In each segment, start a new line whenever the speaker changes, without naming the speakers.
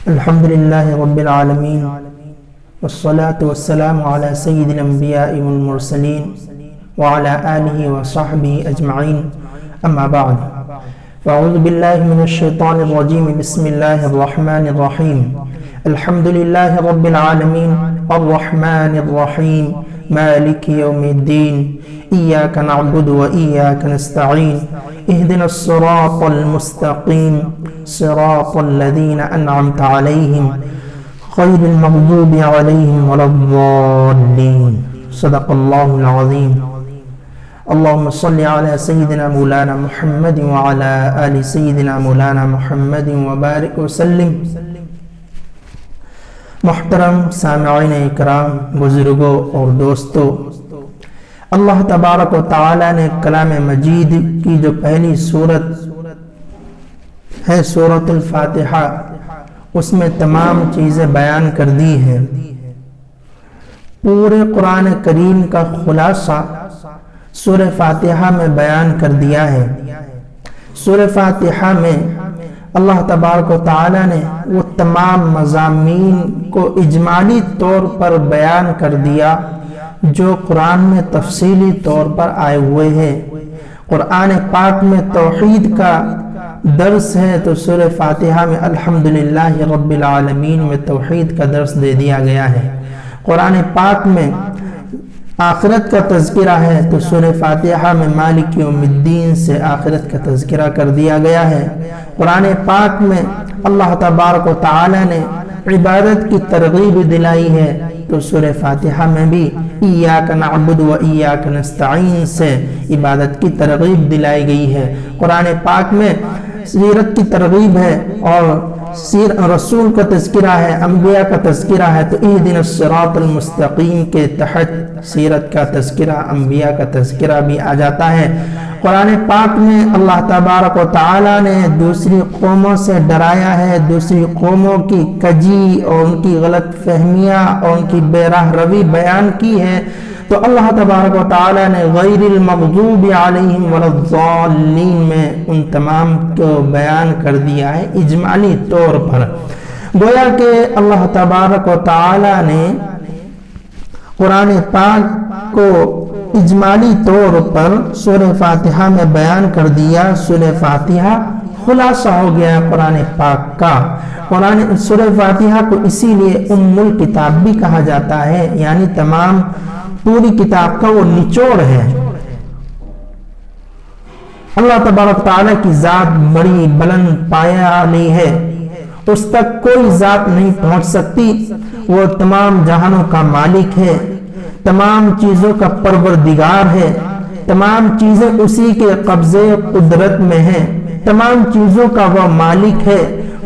الحمد لله رب العالمين والصلاة والسلام على سيد الأنبياء والمرسلين وعلى آله وصحبه أجمعين أما بعد فأعوذ بالله من الشيطان الرجيم بسم الله الرحمن الرحيم الحمد لله رب العالمين الرحمن الرحيم مالك يوم الدين إياك نعبد وإياك نستعين اهدنا الصراط المستقيم صراط الذين أنعمت عليهم غير المغضوب عليهم ولا الضالين صدق الله العظيم اللهم صل على سيدنا مولانا محمد وعلى آل سيدنا مولانا محمد وبارك وسلم. محترم سامعین اکرام، بزرگوں اور دوستوں، اللہ تبارک و تعالی نے کلام مجید کی جو پہلی سورت ہے سورۃ الفاتحہ، اس میں تمام چیزیں بیان کر دی ہیں. پورے قرآن کریم کا خلاصہ سورہ فاتحہ میں بیان کر دیا ہے. سورہ فاتحہ میں اللہ تبارک و تعالی نے وہ تمام مضامین کو اجمالی طور پر بیان کر دیا جو قرآن میں تفصیلی طور پر آئے ہوئے ہیں. قرآن پاک میں توحید کا درس ہے تو سورہ فاتحہ میں الحمدللہ رب العالمین میں توحید کا درس دے دیا گیا ہے. قرآن پاک میں آخرت کا تذکرہ ہے تو سورہ فاتحہ میں مالک یوم الدین سے آخرت کا تذکرہ کر دیا گیا ہے. قرآن پاک میں اللہ تبارک و تعالی نے عبادت کی ترغیب دلائی ہے تو سورہ فاتحہ میں بھی ایاک نعبد و ایاک نستعین سے عبادت کی ترغیب دلائی گئی ہے. قرآن پاک میں سیرت کی ترغیب ہے اور رسول کا تذکرہ ہے، انبیاء کا تذکرہ ہے تو اہدنا الصراط المستقیم کے تحت سیرت کا تذکرہ، انبیاء کا تذکرہ بھی آ جاتا ہے. قرآن پاک میں اللہ تبارک و تعالی نے دوسری قوموں سے ڈرایا ہے، دوسری قوموں کی کجی اور ان کی غلط فہمیاں اور ان کی بے راہ روی بیان کی ہے تو اللہ تبارک و تعالی نے غیر المغضوب علیہم ولا الضالین میں ان تمام کو بیان کر دیا ہے اجمالی طور پر. گویا کہ اللہ تبارک و تعالی نے قرآن پاک کو اجمالی طور پر سورہ فاتحہ میں بیان کر دیا. سورہ فاتحہ خلاصہ ہو گیا قرآن پاک کا. سورہ فاتحہ کو اسی لیے ام الکتاب بھی کہا جاتا ہے، یعنی تمام پوری کتاب کا وہ نچوڑ ہے. اللہ تبارک تعالیٰ کی ذات بڑی بلند پایہ علی ہے، اس تک کوئی ذات نہیں پہنچ سکتی. وہ تمام جہانوں کا مالک ہے، تمام چیزوں کا پروردگار ہے، تمام چیزیں اسی کے قبضے قدرت میں ہیں، تمام چیزوں کا وہ مالک ہے،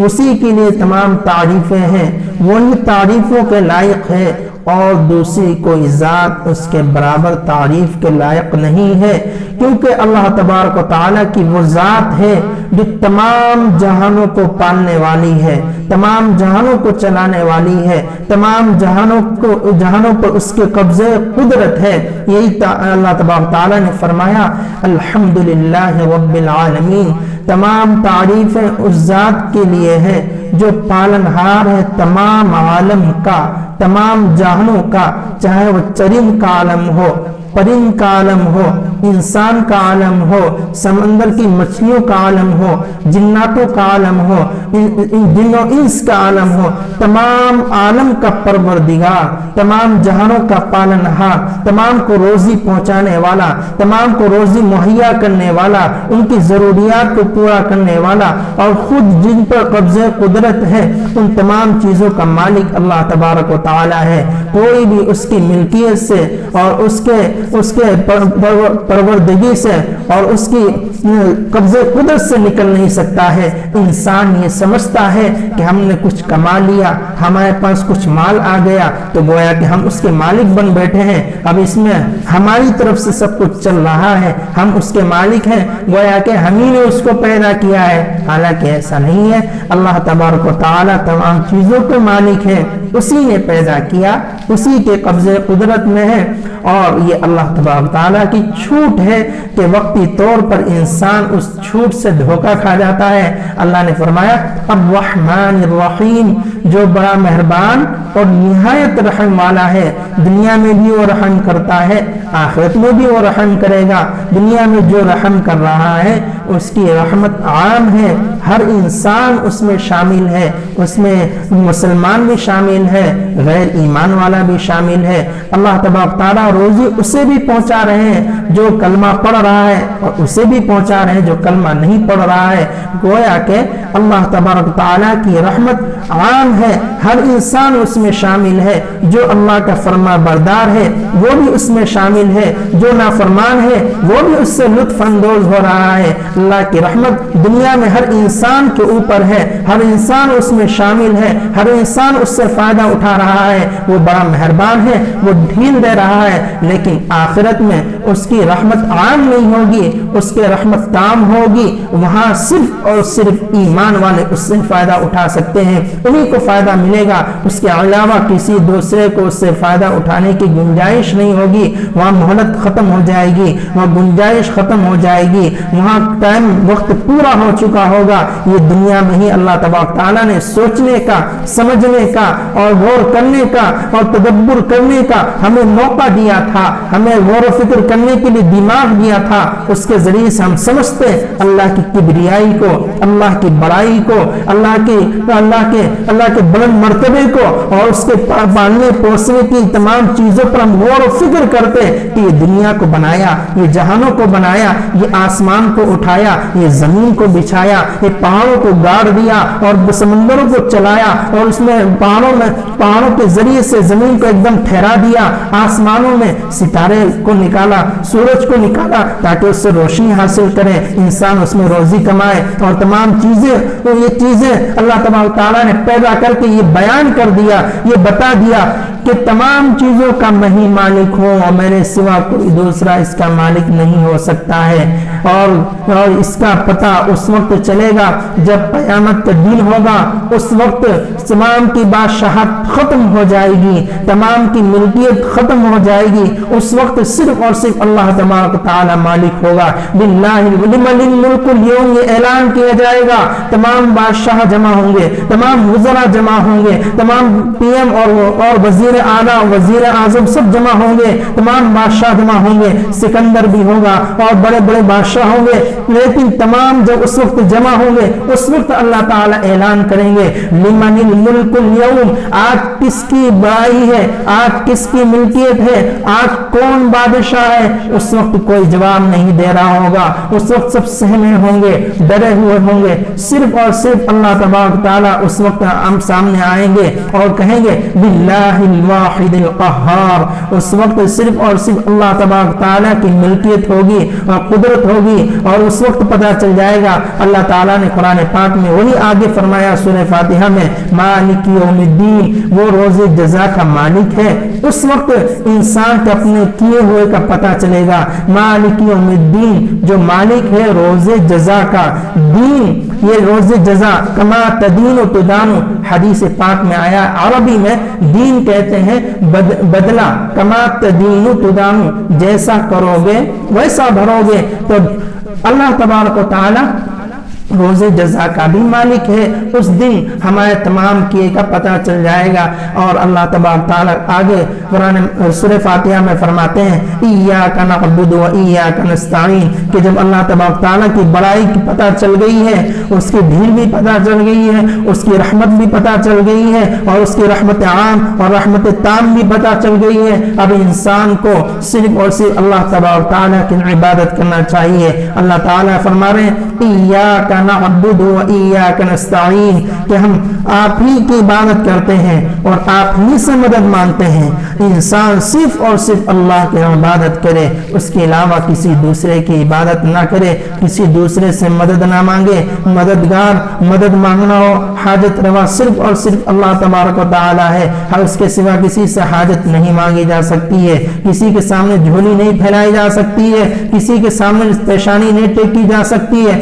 اسی کے لیے تمام تعریفیں ہیں، وہی تعریفوں کے لائق ہے اور دوسری کوئی ذات اس کے برابر تعریف کے لائق نہیں ہے، کیونکہ اللہ تبارک و تعالیٰ کی وہ ذات ہے جو تمام جہانوں کو پالنے والی ہے، تمام جہانوں کو چلانے والی ہے، تمام جہانوں پر اس کے قبضے قدرت ہے. یہی اللہ تبارک و تعالیٰ نے فرمایا الحمدللہ رب العالمین، تمام تعریفیں اس ذات کے لیے ہیں جو پالنہار ہے تمام عالم کا، تمام جہانوں کا، چاہے وہ چرند کا عالم ہو، پرند کا عالم ہو، انسان کا عالم ہو، سمندر کی مچھلیوں کا عالم ہو، جناتوں کا عالم ہو، جن و انس کا عالم ہو، تمام عالم کا پروردگار، تمام جہانوں کا پالنہار، تمام کو روزی پہنچانے والا، تمام کو روزی مہیا کرنے والا، ان کی ضروریات کو پورا کرنے والا اور خود جن پر قبضہ قدرت ہے، ان تمام چیزوں کا مالک اللہ تبارک و تعالی ہے. کوئی بھی اس کی ملکیت سے اور اس کے پروردگی سے اور اس کی قبضہ قدرت سے نکل نہیں سکتا ہے. انسان یہ سمجھتا ہے کہ ہم نے کچھ کما لیا، ہمارے پاس کچھ مال آ گیا تو گویا کہ ہم اس کے مالک بن بیٹھے ہیں، اب اس میں ہماری طرف سے سب کچھ چل رہا ہے، ہم اس کے مالک ہیں، گویا کہ ہم ہی نے اس کو پیدا کیا ہے. حالانکہ ایسا نہیں ہے. اللہ تبارک و تعالی تمام چیزوں کے مالک ہے، اسی نے پیدا کیا، اسی کے قبضے قدرت میں ہے اور یہ اللہ تبارک تعالیٰ کی چھوٹ ہے کہ وقتی طور پر انسان اس چھوٹ سے دھوکہ کھا جاتا ہے۔ اللہ نے فرمایا الرحمن الرحیم، جو بڑا مہربان اور نہایت رحم والا ہے، دنیا میں بھی وہ رحم کرتا ہے، آخرت میں بھی وہ رحم کرے گا۔ دنیا میں جو رحم کر رہا ہے اس کی رحمت عام ہے، ہر انسان اس میں شامل ہے، اس میں مسلمان بھی شامل ہے، غیر ایمان والا بھی شامل ہے۔ اللہ تبارک تعالیٰ روزی اسے بھی پہنچا رہے ہیں جو کلمہ پڑھ رہا ہے، اور اسے بھی پہنچا رہے ہیں جو کلمہ نہیں پڑھ رہا ہے۔ گویا کہ اللہ تبارک تعالیٰ کی رحمت عام ہے، ہر انسان اس میں شامل ہے، جو اللہ کا فرما بردار ہے وہ بھی اس میں شامل ہے، جو نافرمان ہے وہ بھی اس سے لطف اندوز ہو رہا ہے۔ اللہ کی رحمت دنیا میں ہر انسان کے اوپر ہے، ہر انسان اس میں شامل ہے، ہر انسان اس سے فائدہ اٹھا رہا ہے، وہ بڑا مہربان ہے، وہ ڈھیل دے رہا ہے۔ لیکن آخرت میں اس کی رحمت عام نہیں ہوگی، اس کی رحمت تام ہوگی، وہاں صرف اور صرف ایمان والے اس سے فائدہ اٹھا سکتے ہیں، انہیں کو فائدہ ملے گا، اس کے علاوہ کسی دوسرے کو اس سے فائدہ اٹھانے کی گنجائش نہیں ہوگی۔ وہاں مہلت ختم ہو جائے گی، وہاں گنجائش ختم ہو جائے گی، وہاں ٹائم وقت پورا ہو چکا ہوگا۔ یہ دنیا میں ہی اللہ تبارک تعالیٰ نے سوچنے کا، سمجھنے کا اور غور کرنے کا اور تدبر کرنے کا ہمیں موقع دیا تھا، ہمیں غور و فکر کرنے کے لیے دماغ دیا تھا۔ اس کے ذریعے سے ہم سمجھتے اللہ کی کبریائی کو، اللہ کی بڑائی کو، اللہ کے بلند مرتبے کو، اور اس کے پالنے پوسنے کی تمام چیزوں پر ہم غور و فکر کرتے کہ یہ دنیا کو بنایا، یہ جہانوں کو بنایا، یہ آسمان کو اٹھایا، یہ زمین کو بچھایا، یہ پہاڑوں کو گاڑ دیا اور سمندروں کو چلایا، اور اس میں پہاڑوں کے ذریعے سے زمین کو ایک دم ٹھہرا دیا، آسمانوں میں ستارے کو نکالا، سورج کو نکالا تاکہ اس سے روشنی حاصل کرے، انسان اس میں روزی کمائے، اور تمام چیزیں یہ چیزیں اللہ تبارک تعالیٰ نے پیدا کر کے یہ بیان کر دیا، یہ بتا دیا کہ تمام چیزوں کا میں ہی مالک ہوں اور میرے سوا کوئی دوسرا اس کا مالک نہیں ہو سکتا ہے۔ اور اس کا پتہ اس وقت چلے گا جب قیامت کا دن ہوگا، اس وقت تمام کی بادشاہت ختم ہو جائے گی، تمام کی ملکیت ختم ہو جائے گی، اس وقت صرف اور صرف اللہ تبارک تعالی مالک ہوگا۔ للہ لمن الملک اليوم، یہ اعلان کیا جائے گا، تمام بادشاہ جمع ہوں گے، تمام وزراء جمع ہوں گے، تمام پی ایم اور وزیر اعلیٰ وزیر اعظم سب جمع ہوں گے، تمام بادشاہ جمع ہوں گے، سکندر بھی ہوگا اور بڑے بڑے بادشاہ ہوں گے۔ لیکن تمام جب اس وقت جمع ہوں گے، اس وقت اللہ تعالیٰ اعلان کریں گے لمن الملک اليوم، آج کس کی بڑائی ہے، آج کس کی ملکیت ہے، آج کون بادشاہ ہے؟ اس وقت کوئی جواب نہیں دے رہا ہوگا، اس وقت سب سہمے ہوں گے، ڈرے ہوئے ہوں گے، صرف اور صرف اللہ تبارک تعالیٰ اس وقت ہم سامنے آئیں گے اور کہیں گے باللہ الواحد القہار۔ اس وقت صرف اور صرف اللہ تبارک تعالیٰ کی ملکیت ہوگی اور قدرت ہوگی، اور اس وقت پتہ چل جائے گا۔ اللہ تعالیٰ نے قرآن پاک میں وہی آگے فرمایا سورہ فاتحہ میں مالک یوم الدین، وہ روز جزا کا مالک ہے۔ اس وقت انسان کے اپنے کیے ہوئے کا پتہ چلے گا۔ مالک یوم الدین، جو مالک ہے روز جزا کا، دین یہ روز جزا، کما تدین و تدانو، حدیث پاک میں آیا، عربی میں دین کہتے ہیں بدلہ، کما تدین و تدانو، جیسا کرو گے ویسا بھرو گے۔ تو اللہ تبارک و تعالی روز جزا کا بھی مالک ہے، اس دن ہمارے تمام کیے کا پتہ چل جائے گا۔ اور اللہ تبارک تعالیٰ آگے قرآن سورہ فاتحہ میں فرماتے ہیں ایاک نعبد و ایاک نستعین، کہ جب اللہ تبارک تعالیٰ کی بڑائی کی پتہ چل گئی ہے، اس کی بھیڑ بھی پتہ چل گئی ہے، اس کی رحمت بھی پتہ چل گئی ہے، اور اس کی رحمت عام اور رحمت تام بھی پتہ چل گئی ہے، اب انسان کو صرف اور صرف اللہ تبارک تعالیٰ کی عبادت کرنا چاہیے۔ اللہ تعالیٰ فرما رہے ہیں ایاک نعبد و ایاک نستعین، کہ ہم آپ ہی کی عبادت کرتے ہیں اور آپ ہی سے مدد مانگتے ہیں۔ انسان صرف اور صرف اللہ کی عبادت کرے، اس کے علاوہ کسی دوسرے کی عبادت نہ کرے، کسی دوسرے سے مدد نہ مانگے۔ مددگار مدد مانگنا ہو، حاجت روا صرف اور صرف اللہ تبارک و تعالی ہے، ہر اس کے سوا کسی سے حاجت نہیں مانگی جا سکتی ہے، کسی کے سامنے جھولی نہیں پھیلائی جا سکتی ہے، کسی کے سامنے پیشانی نہیں ٹیکی جا سکتی ہے۔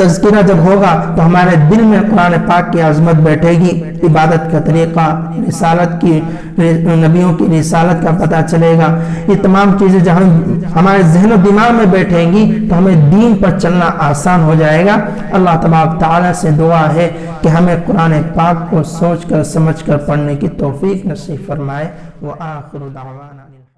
تذکرہ جب ہوگا تو ہمارے دل میں قرآن پاک کی عظمت بیٹھے گی، عبادت کا طریقہ، رسالت کی، نبیوں کی رسالت کا پتہ چلے گا۔ یہ تمام چیزیں جب ہمارے ذہن و دماغ میں بیٹھیں گی تو ہمیں دین پر چلنا آسان ہو جائے گا۔ اللہ تبارک تعالیٰ سے دعا ہے کہ ہمیں قرآن پاک کو سوچ کر سمجھ کر پڑھنے کی توفیق نصیب فرمائے۔ وآخر دعوانا